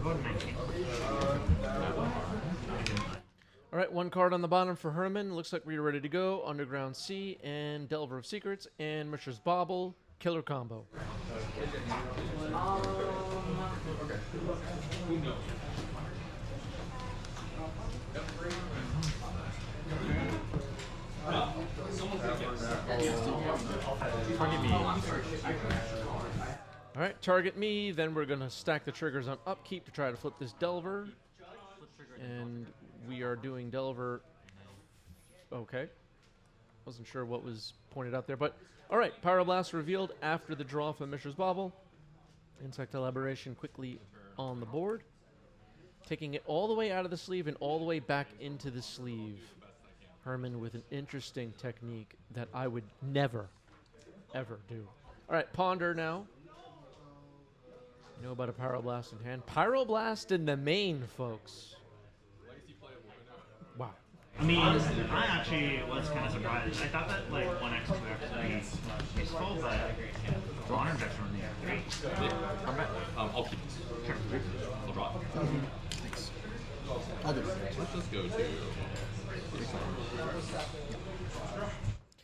All right, one card on the bottom for Herman. Looks like we're ready to go. Underground Sea and Delver of Secrets and Mishra's Bauble. Killer combo. All right, target me. Then we're going to stack the triggers on upkeep to try to flip this Delver. And we are doing Delver. Okay. Wasn't sure what was pointed out there, but all right. Pyroblast revealed after the draw from Mishra's Bauble. Insect Elaboration quickly on the board. Taking it all the way out of the sleeve and all the way back into the sleeve. Herman with an interesting technique that I would never, ever do. All right, Ponder now. You know about a Pyroblast in hand. Pyroblast in the main, folks. Wow. I mean, I actually was kind of surprised. I thought that like 1x, 2x would be useful, but honor injection on the 3. I'll keep this. Sure. I'll draw it. Thanks. I'll do it. Let's just go to...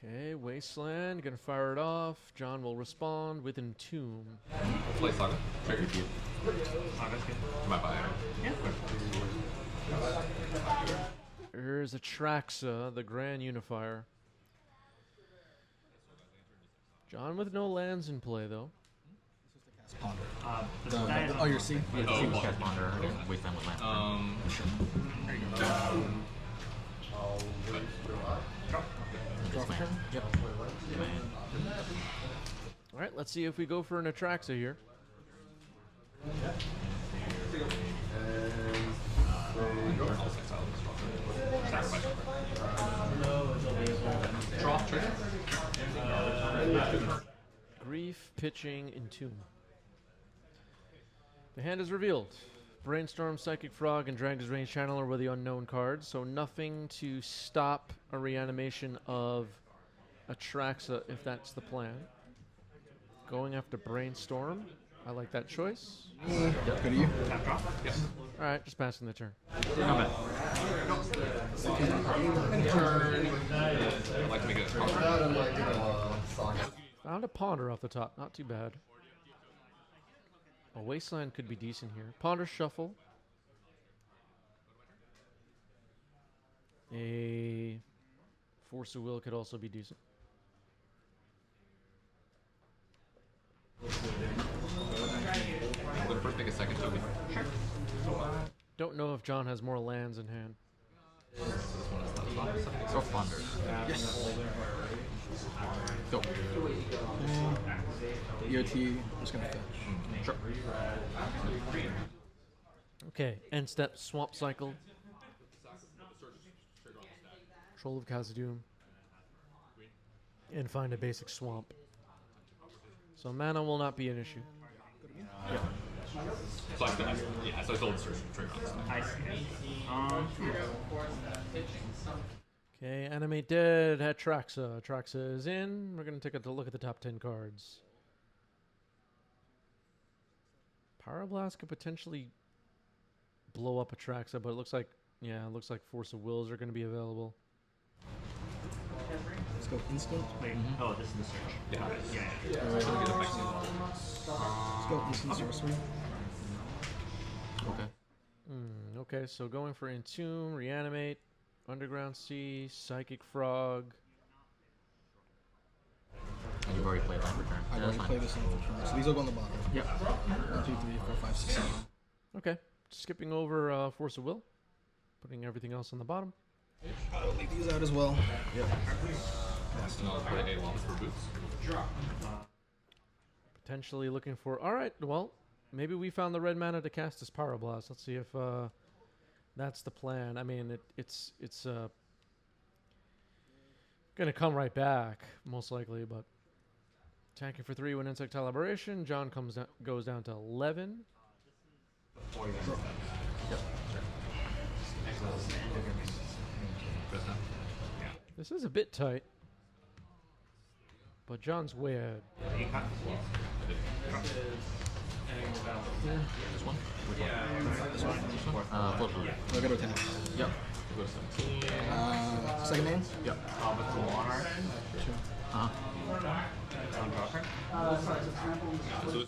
Okay, Wasteland, gonna fire it off. John will respond with Entomb. Play Saga. Trigger. Saga's good. My buy. Yeah. Here's Atraxa, the Grand Unifier. John with no lands in play, though. Ponder. Oh, your C? Yeah, the single cast Ponder and Wasteland with land. Sure. There you go. Draw for turn? Yep. All right, let's see if we go for an Atraxa here. Draw, trigger. Grief, pitching, Entomb. The hand is revealed. Brainstorm, Psychic Frog, and Dragon's Range Channeler were the unknown cards, so nothing to stop a reanimation of Atraxa if that's the plan. Going after Brainstorm. I like that choice. Good to you. Tap drop? Yes. All right, just passing the turn. Combat. I'd like to make it a Found a Ponder off the top. Not too bad. A Wasteland could be decent here. Ponder Shuffle. A Force of Will could also be decent. Would first make a second token. Sure. Don't know if John has more lands in hand. So Ponder. Yes. Go. EOT, I'm just going to fetch. Sure. Okay, end step, Swamp Cycle. Troll of Khazad-dûm. And find a basic swamp. So mana will not be an issue. So I still, yeah, so I still insert trigger on this thing. I see. Okay, Animate Dead, Atraxa. Atraxa is in. We're going to take a look at the top 10 cards. Pyroblast could potentially blow up Atraxa, but it looks like, yeah, it looks like Force of Wills are going to be available. Let's go instant. Wait, oh, this is the search. Yeah. Yeah. Let's go instant sorcery. Okay. Okay, so going for Entomb, Reanimate, Underground Sea, Psychic Frog. And you've already played land return. I've Yeah, that's already fine. played this in the turn, so these will go on the bottom. Yep. 1, 2, 3, 4, 5, 6, 7. Okay, skipping over Force of Will, putting everything else on the bottom. I'll leave these out as well. And I'll play a Llamas for boots. Potentially looking for. All right, well, maybe we found the red mana to cast this Pyroblast. Let's see if that's the plan. I mean, it's gonna come right back most likely, but attacking for 3 when Insect Elaboration. John goes down to 11. This is a bit tight, but John's way ahead. This one? Which one? This one. Flip blue. I'll go to attack. Yep. Go to 17. Second name? Yep. With the monarch. Sure. So this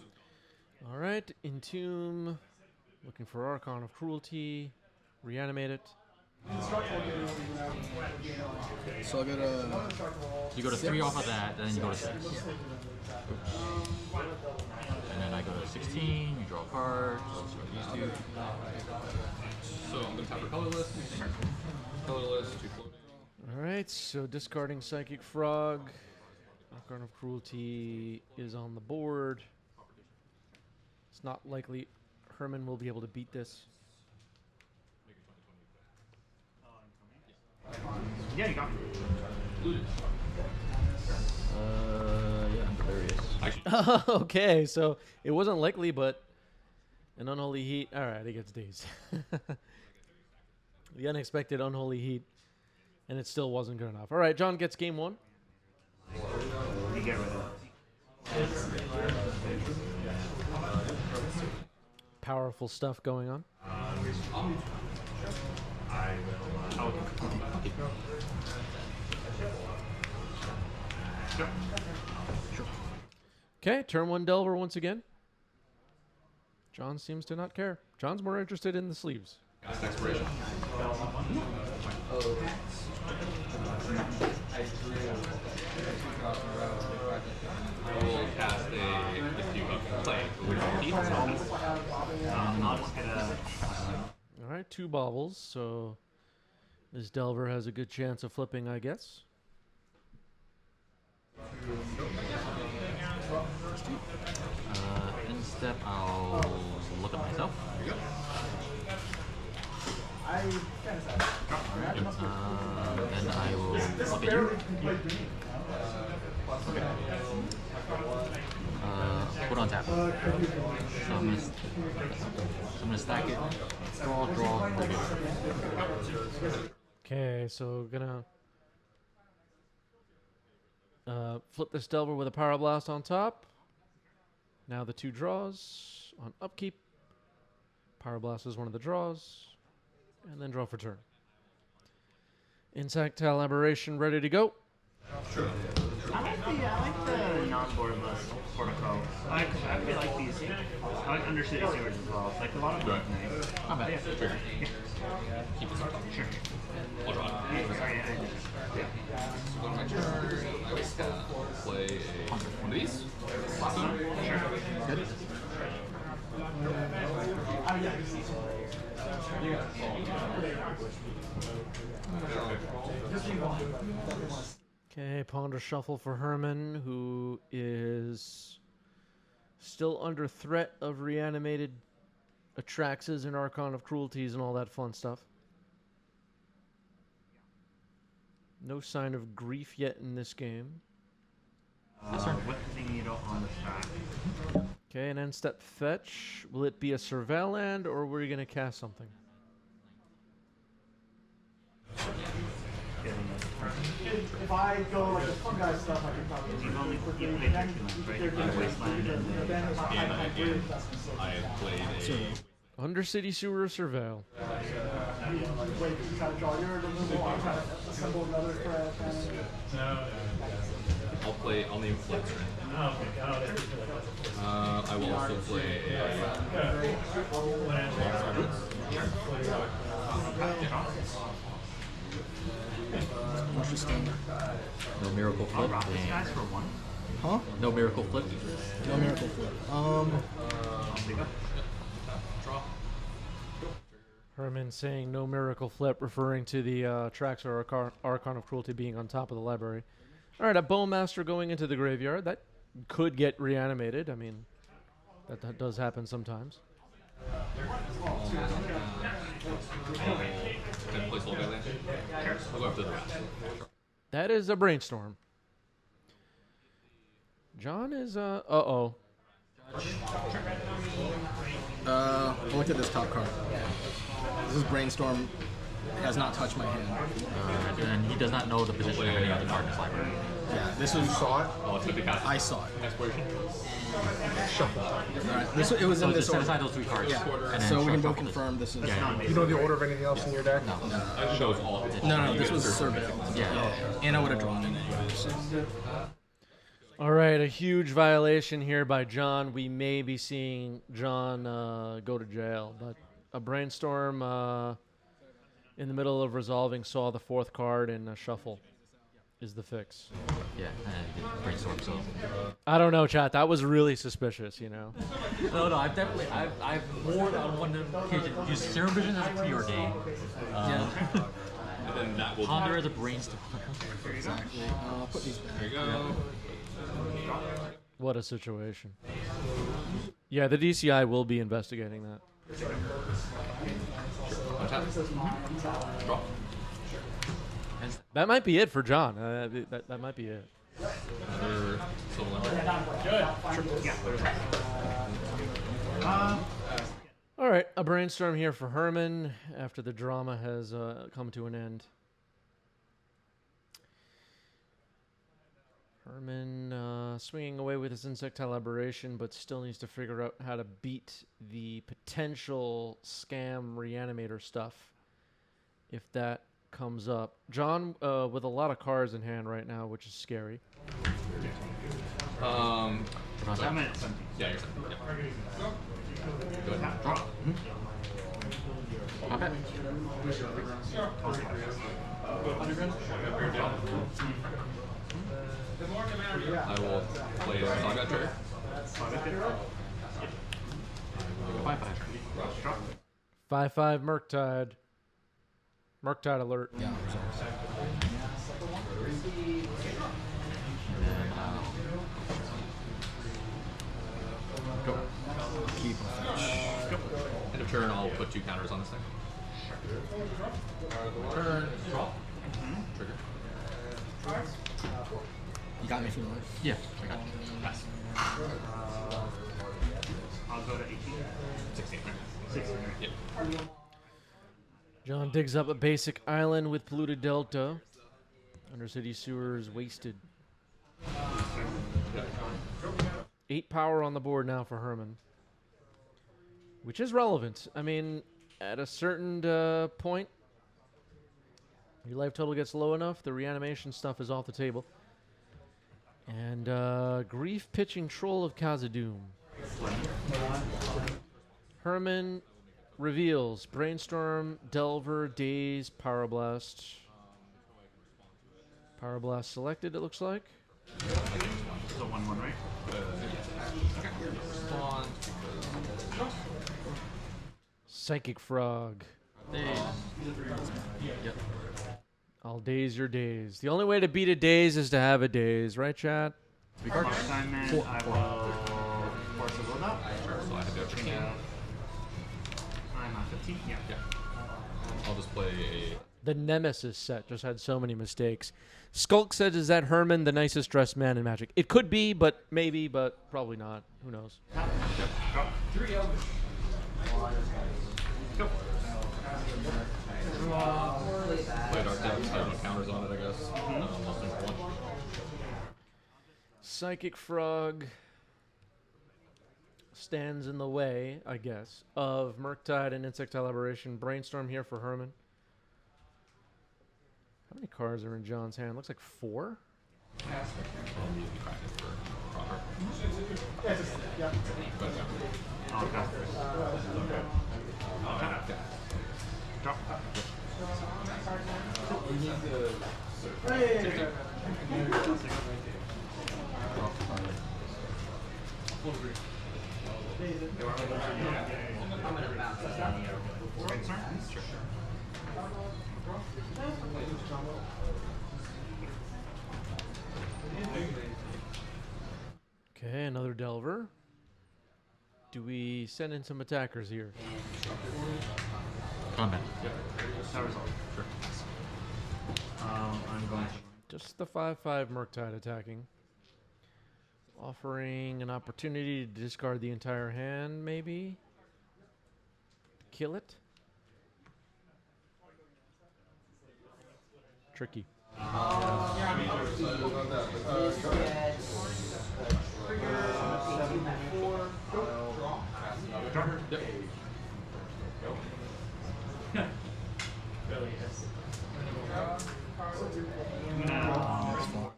All right, Entomb, looking for Archon of Cruelty, reanimate it. So I'll go to. You go to 3 off of that, and then you go to 6. And then I go to 16, you draw a card, just what these do. So I'm going to tap for colorless. Colorless, 2 floating. All right, so discarding Psychic Frog, Archon of Cruelty is on the board. It's not likely Herman will be able to beat this. Yeah, you got me. Yeah, I'm various. Okay, so it wasn't likely, but an Unholy Heat. All right, he gets D's. The unexpected Unholy Heat, and it still wasn't good enough. All right, John gets game 1. You get rid of it. Powerful stuff going on. Okay, turn 1 Delver once again. John seems to not care. John's more interested in the sleeves. Cast expiration. I will cast if you have play, which I'll just get a. All right, 2 baubles, so this Delver has a good chance of flipping, I guess. In step, I'll look at myself. Then I will look at you. Put on tap. So I'm gonna stack it. Draw. Okay, so gonna flip this Delver with a Power Blast on top. Now the 2 draws on upkeep. Power Blast is one of the draws. And then draw for turn. Insectile Aberration ready to go. I like the non-boardless Portico. I really like these. I like Undercity Sewers as well. Like a lot of them. Not bad. Trigger. Keep this on top. Sure. I'll draw it. Sorry, So on my turn, I will play one of these. Last one. Good. Okay, Ponder Shuffle for Herman, who is still under threat of reanimated Atraxes and Archon of Cruelties and all that fun stuff. No sign of grief yet in this game. What thing you don't on the stack? Okay, and end step fetch. Will it be a Surveil land, or were you going to cast something? If I go like the fungi stuff, I can probably. You've only played 2 lands, right? You've played Wasteland and then I played a Undercity Sewer Surveil. Wait, you try to draw your removal, I'm trying to assemble another threat. I'll name Flex. I will also play Interesting. No miracle I'll flip. drop these guys for 1. Huh? No miracle flip. No miracle flip. Herman saying no miracle flip, referring to the Trax or Archon of Cruelty being on top of the library. All right, a Bowmaster going into the graveyard. That could get reanimated. I mean, that does happen sometimes. Can I place all land? I'll go after the rest. That is a Brainstorm. John is, uh-oh. I looked at this top card. This is Brainstorm. Has not touched my hand. And he does not know the position of any other card in his library. Yeah, this was. Saw it. Oh, it's 50 cast. I saw it. Expiration. Shuffle. Alright, it was So in just this set order. aside those 3 cards. Yeah. And then So we can shuffle both this. confirm this is. You know the order of anything else in your deck? No. It shows all. No, this was Survey. Yeah. And I would have drawn it anyways. All right, a huge violation here by John. We may be seeing John go to jail, but a brainstorm in the middle of resolving saw the 4th card and a shuffle is the fix. Yeah, and then you get brainstorm. So I don't know, chat. That was really suspicious, you know. no, I've definitely I've more than on one occasion used Serum Vision as a preordain. And then that will. Ponder as a brainstorm. Exactly. I'll put these back. There you go. What a situation. Yeah, the DCI will be investigating that. Untap. Draw. That might be it for John. That might be it. Another Silver Limber. All right, a brainstorm here for Herman after the drama has come to an end. Herman swinging away with his insectile aberration, but still needs to figure out how to beat the potential scam reanimator stuff if that comes up. John with a lot of cards in hand right now, which is scary. I'm at 17. Yeah, you're set. Yeah. Go ahead. Draw. Okay. I will play Saga trigger. 5/5 Murktide. Murktide alert. Yeah. Go. Keep a fetch. End of turn, I'll put 2 counters on this thing. Turn. Draw. Trigger. You got me for the life. Yeah, I got it. Pass. I'll go to 18. 16. 16. Yep. John digs up a basic island with polluted delta. Undercity sewers wasted. 8 power on the board now for Herman, which is relevant. I mean, at a certain point, your life total gets low enough, the reanimation stuff is off the table. And Grief pitching Troll of Khazad-dûm. Herman reveals Brainstorm, Delver, Daze, Power Blast. Power Blast selected, it looks like. So 1/1, right? Respond. Psychic Frog. Yep. I'll daze your daze. The only way to beat a daze is to have a daze, right, chat? Assignment, I will force a load up. Sure, so I have to go 15. I'm at 15, yeah. Yeah. I'll just play a. The Nemesis set just had so many mistakes. Skulk says, is that Herman the nicest dressed man in Magic? It could be, but maybe, but probably not. Who knows? Go. Play Dark Depths, I have no counters on it, I guess. Most important. Psychic Frog stands in the way, I guess, of Murktide and Insectile Aberration. Brainstorm here for Herman. How many cards are in John's hand? Looks like 4. Practice for proper. Yeah. I'll cast this. Drop. Okay, another Delver. Do we send in some attackers here? Combat. That result. Sure. I'm going to. Just the 5/5 Murktide attacking. Offering an opportunity to discard the entire hand, maybe? Kill it? Tricky. I'm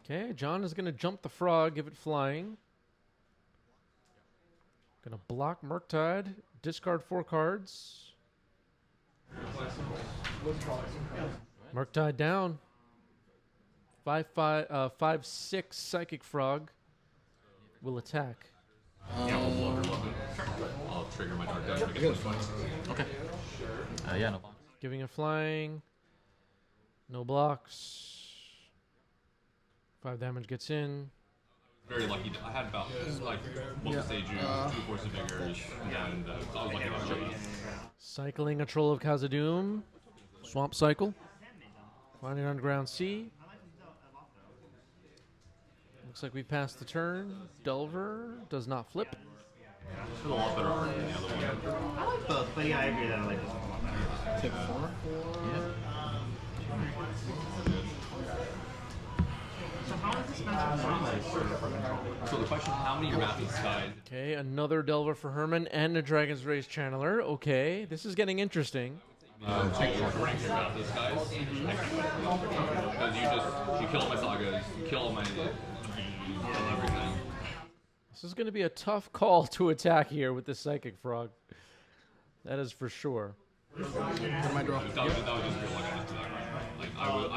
Okay, John is going to jump the frog, give it flying. Gonna block Murktide, discard 4 cards. Murktide down. 5/6 Psychic Frog will attack. I'll trigger my dark deck. Okay. Yeah, no box. Giving it flying. No blocks. 5 damage gets in. Very lucky. I had about like one Sage, 2 Force of Vigors, and I was lucky about it. Cycling a Troll of Khazad-dûm. Swamp Cycle. Finding Underground Sea. Looks like we passed the turn. Delver does not flip. It's a lot better art than the other one. I like both, but yeah, I agree that I like this one a lot better. Take 4. So how is this matchup? So the question is, how many are mapping skies? Okay, another Delver for Herman and a Dragon's Race Channeler. Okay, this is getting interesting. Take short ranks your mapping skies. Because you kill my sagas, you kill my everything. This is going to be a tough call to attack here with the Psychic Frog. That is for sure. What am I drawing? That was just pure luck. I just did that right. Like I would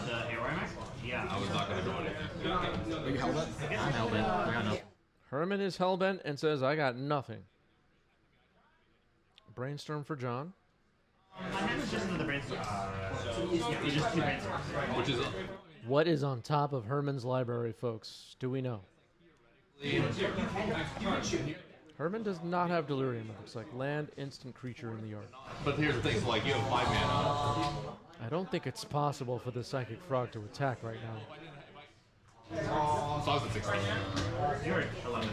The AOR max? Yeah. I was not gonna draw anything. Are you held up? I'm hellbent. I got nothing. Herman is hellbent and says, I got nothing. Brainstorm for John. My hand is just another brainstorm. It's just 2 brainstorms. Which is What is on top of Herman's library, folks? Do we know? Herman does not have Delirium, it looks like. Land, instant creature in the yard. but here's the thing, so like you have 5 mana. I don't think it's possible for the Psychic Frog to attack right now. So I was at 16. You're at 11. I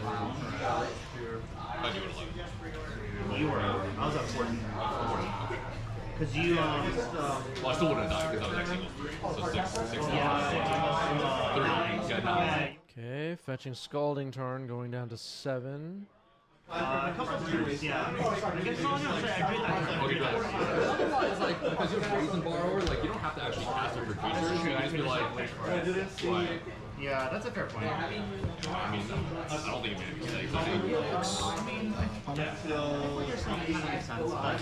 do it 11. You were. I was at 14. Because you, Well, I still wouldn't have died because I was actually level 3. So 6, 3. Yeah, 9. Okay, fetching Scalding Tarn, going down to 7. A couple of turns, yeah. I guess, no, sorry, I agree that. Okay, good. Otherwise, like, because you have Poison Borrower, like, you don't have to actually cast it for creatures. You can just be like, Yeah, that's a fair point. I mean, I don't think it made any sense. I mean, what you're saying kind of makes sense, but...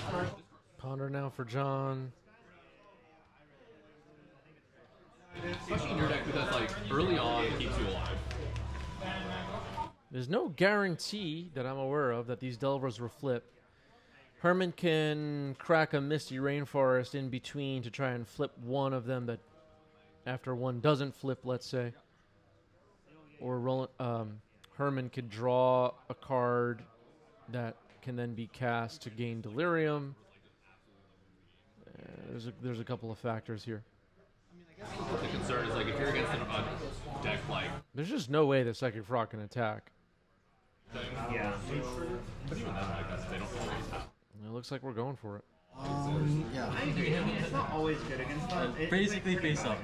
Ponder now for John. Especially in your deck because, like, early on, it keeps you alive. There's no guarantee that I'm aware of that these Delvers will flip. Herman can crack a Misty Rainforest in between to try and flip one of them that after one doesn't flip, let's say. Or Herman could draw a card that can then be cast to gain Delirium. There's a couple of factors here. The concern is, like, if you're against a deck like... There's just no way the Psychic Frog can attack. Yeah. But even then, like, they don't always have. It looks like we're going for it. Yeah. I agree. I mean, it's not always good against them. Basically face up.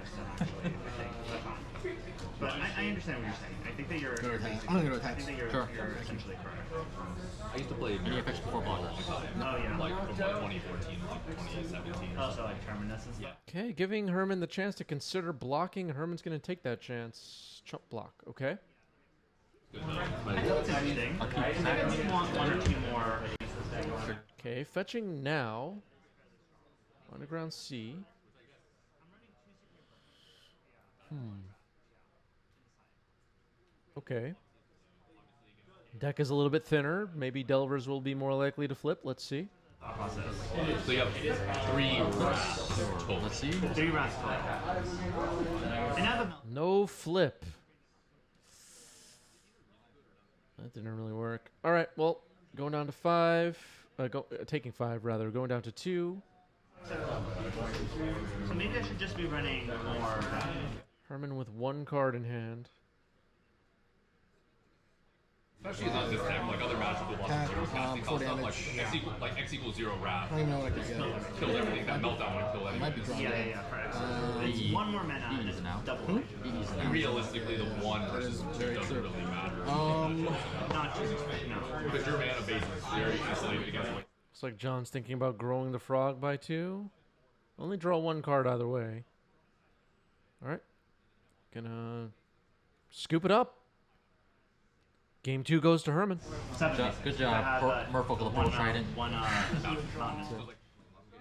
But I understand what you're saying. I think that you're... Go to attack. I'm gonna go to attack. I think that Sure. you're essentially correct. I used to play Any effects before blockers? Oh, yeah. like from like 2014, like 2017. Oh, so like Terminus and stuff? Okay, giving Herman the chance to consider blocking. Herman's going to take that chance. Chump block, okay? I think it's interesting. I think you want 1 or 2 more. Okay, fetching now. Underground Sea. Okay. Deck is a little bit thinner. Maybe Delvers will be more likely to flip. Let's see. Thought process. So you have 3 rounds total. Let's see. 3 rounds total. And now the... No flip. That didn't really work. All right, well, going down to 5. Taking 5, rather. Going down to 2. So maybe I should just be running more... Herman with 1 card in hand. Especially not this time, like other matches with lots of players casting full stuff, damage. like X equals 0 wrath. I don't even know what I could get. Killed everything. That meltdown would kill Might be everything. drawn. Yeah, for X. It's one more mana and it's double life. Realistically, the one versus two very doesn't true. really matter. Not just, no. Because your mana base is very insulated against like. Looks like John's thinking about growing the frog by 2. Only draw 1 card either way. Alright. Gonna scoop it up. Game 2 goes to Herman. Good job. Merfolk with a Portal Trident.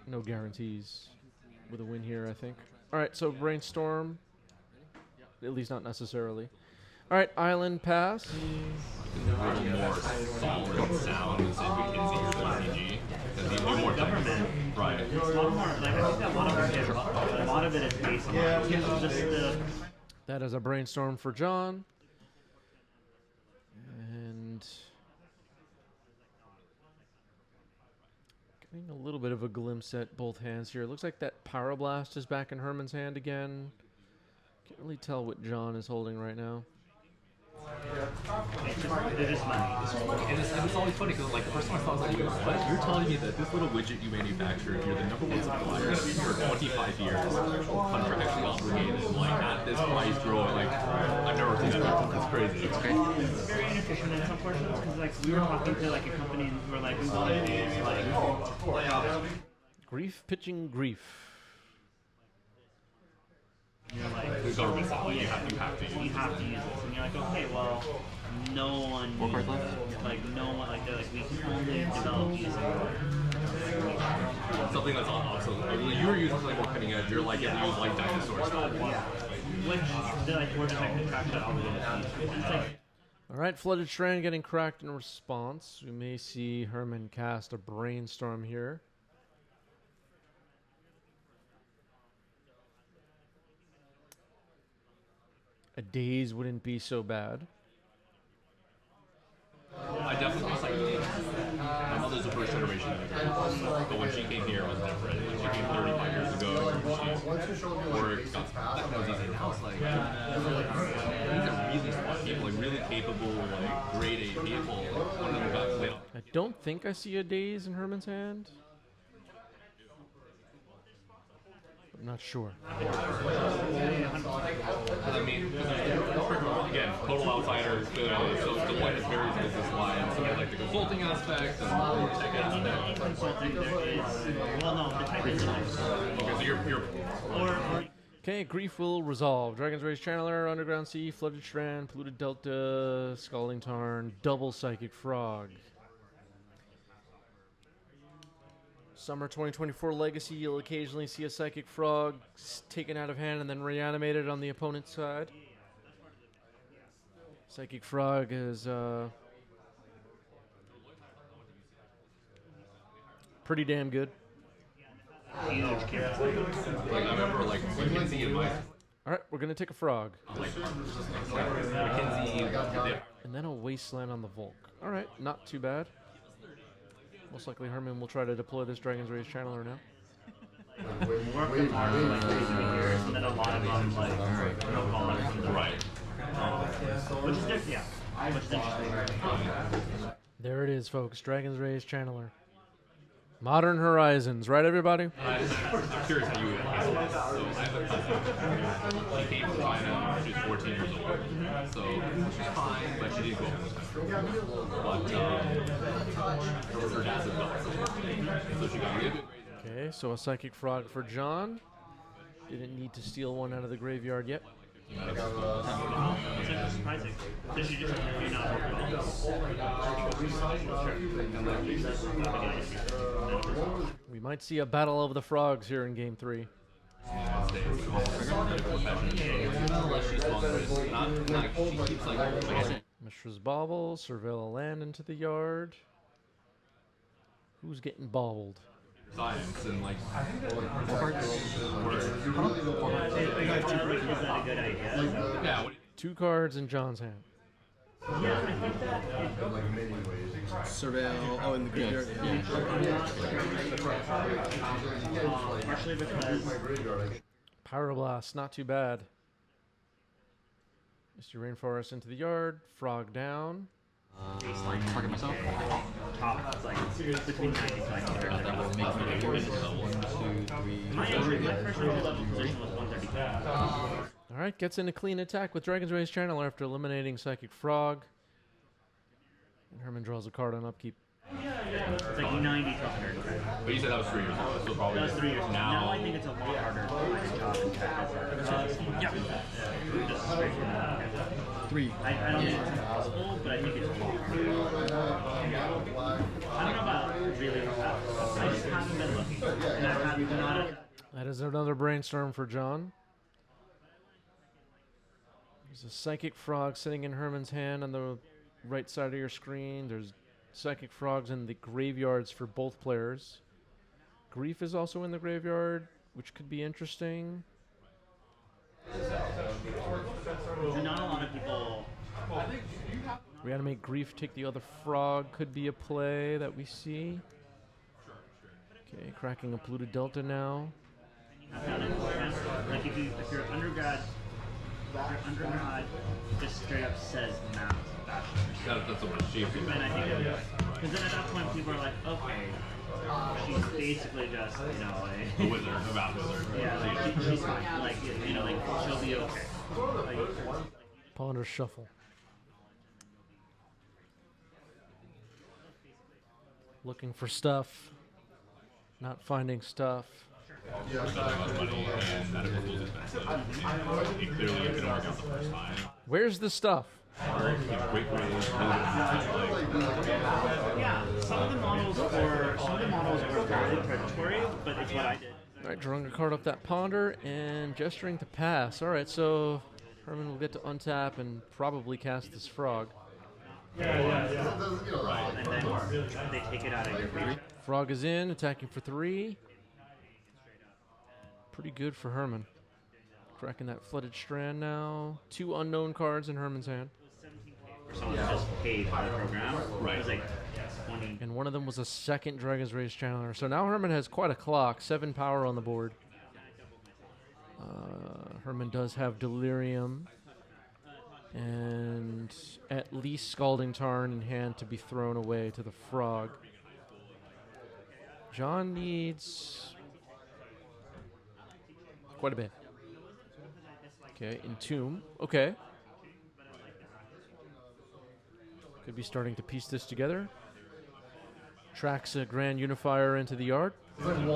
No guarantees with a win here, I think. Alright, so Brainstorm. At least not necessarily. Alright, Island pass. A little more solid sound than we can see your CG. Because you do more government. Right. It's a lot more, like, I think that a lot of it is based on just the... That is a Brainstorm for John. And getting a little bit of a glimpse at both hands here. It looks like that Pyroblast is back in Herman's hand again. Can't really tell what John is holding right now. It is money. And it's always funny because like the first time I saw it, I was like, what? You're telling me that this little widget you manufactured, you're the #1 supplier for 25 years, contractually obligated, and like at this price growing, like I've never seen that. That's crazy. It's very inefficient in some portions because like we were talking to like a company who were like, we want to use like Grief pitching grief. you're like, The government said, like, you have to use you have to use this, and you're like, okay, well, no one, Cards left? like no one, like they're like we can only develop using something that's obsolete. You were using something more cutting edge. You're like, you have to use like dinosaur stuff. which they're like we're just like contracted obligated. It's like All right, Flooded Strand getting cracked in response. We may see Herman cast a Brainstorm here. A Daze wouldn't be so bad. I definitely was like, my mother's a first generation immigrant, but when she came here, it was different. When she came 35 years ago, she worked, got that was easy. Now it's like, these are really smart people, like really capable, like grade A people. One of them got played. I don't think I see a Daze in Herman's hand. I'm not sure. I mean, again, total outsider. So the point is very business line. So like the consulting aspect and the tech aspect. consulting there is well no the type is Okay, so you're or Okay, Grief will resolve. Dragon's Rage Channeler, Underground Sea, Flooded Strand, Polluted Delta, Scalding Tarn, Double Psychic Frog. Summer 2024 Legacy, you'll occasionally see a Psychic Frog taken out of hand and then reanimated on the opponent's side. Psychic Frog is pretty damn good. huge character. like I remember like McKinsey in my Alright, we're going to take a Frog. like McKinsey. And then a Wasteland on the Volk. Alright, not too bad. Most likely Herman will try to deploy this Dragon's Rage Channeler now. Work them hard for like 3 years, and then a lot of them like no callers from the Right. which is different, yeah. Which is interesting. There it is, folks. Dragon's Rage Channeler. Modern Horizons, right, everybody? I'm curious how you answer this. So I have a cousin. She came from China when she was 14 years old. So she's fine, but she didn't go home with But her dad's a doctor. So she got really good. Okay, so a Psychic Frog for John. Didn't need to steal one out of the graveyard yet. It's actually surprising. Does she just do not work well? We might see a battle of the frogs here in Game 3. Mishra's Bauble, surveil a land into the yard. Who's getting bobbled? Science and like Is that a good idea? yeah. 2 cards in John's hand. Yeah, I think that Surveil. Oh, in the graveyard. partially because Pyroblast, not too bad. Mr. Rainforest into the yard, Frog down. Target myself. Top, it's like between 90 to 100. That will make me 1, 2, 3, My first entry level position was 135. All right, gets in a clean attack with Dragon's Rage Channel after eliminating Psychic Frog. And Herman draws a card on upkeep. It's like 90 to 100. But you said that was 3 years ago, so probably That was 3 years ago. Now I now. think it's a lot harder to find a job in tech as a yeah. Just straight from that. 3. I don't think it's impossible, but I think it's a lot harder. I don't know about really I just haven't been looking. And I have not. That is another brainstorm for John. There's a Psychic Frog sitting in Herman's hand on the right side of your screen. There's Psychic Frogs in the graveyards for both players. Grief is also in the graveyard, which could be interesting. And not a lot of people. Reanimate Grief, take the other frog could be a play that we see. Okay, cracking a polluted delta now. Like if you're undergrad, just straight up says math bachelor. That's what she feels. And I think because then at that point people are like, okay, she's basically just A wizard, a math wizard. yeah, like she's fine. Like like she'll be okay. Like, Ponder Shuffle. Looking for stuff. Not finding stuff. Because I have money and medical school is expensive. It clearly didn't work out the first time. Where's the stuff? Great grades, yeah, some of the models were fairly predatory, but it's what I did. All right, drawing a card off that Ponder and gesturing to pass. All right, so Herman will get to untap and probably cast this frog. And then they take it out of your graveyard. Frog is in, attacking for 3. Pretty good for Herman. Cracking that Flooded Strand now. 2 unknown cards in Herman's hand. Someone just paid for the program. Right. It was like 20. And one of them was a second Dragon's Rage Channeler. So now Herman has quite a clock. 7 power on the board. Herman does have Delirium. And at least Scalding Tarn in hand to be thrown away to the frog. John needs quite a bit. Okay, Entomb. Okay. Could be starting to piece this together. Tracks a Grand Unifier into the yard. And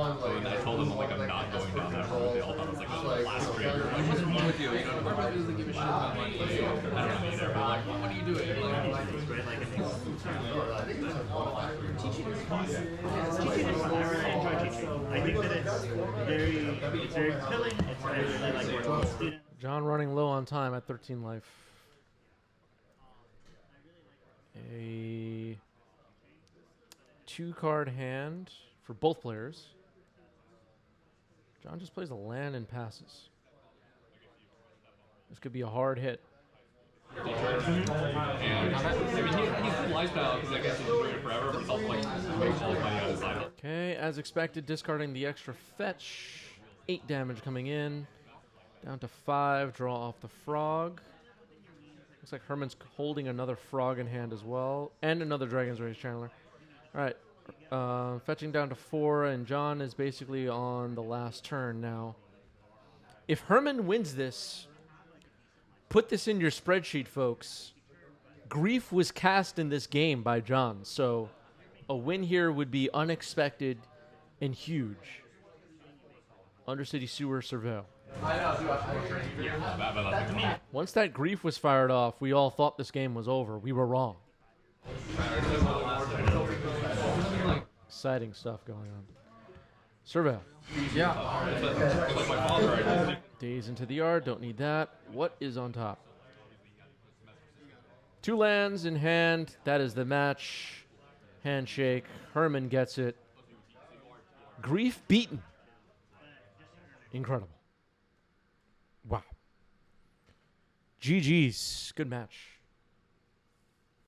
I told them like I'm not going down that road. They all thought it was like the last trigger. What's wrong with you? You know, everybody doesn't give a shit about money. I don't know either. They're like, what are you doing? You're like, Teaching is fun. I really enjoy teaching. I think that it's very filling. I really like working with students. John running low on time at 13 life. A 2-card hand for both players. John just plays a land and passes. This could be a hard hit. and I mean, he's a lifestyle because I guess he's doing it forever, but he's also like makes all the money on his side. Okay, as expected, discarding the extra fetch. 8 damage coming in. Down to 5, draw off the frog. Looks like Herman's holding another frog in hand as well. And another Dragon's Rage Channeler. Alright, fetching down to 4, and John is basically on the last turn now. If Herman wins this, put this in your spreadsheet, folks. Grief was cast in this game by John, so a win here would be unexpected and huge. Undercity Sewer Surveil. Once that Grief was fired off, we all thought this game was over. We were wrong. Exciting stuff going on. Surveil. Yeah. Days into the yard, don't need that. What is on top? 2 lands in hand. That is the match. Handshake. Herman gets it. Grief beaten. Incredible. Wow. GG's. Good match.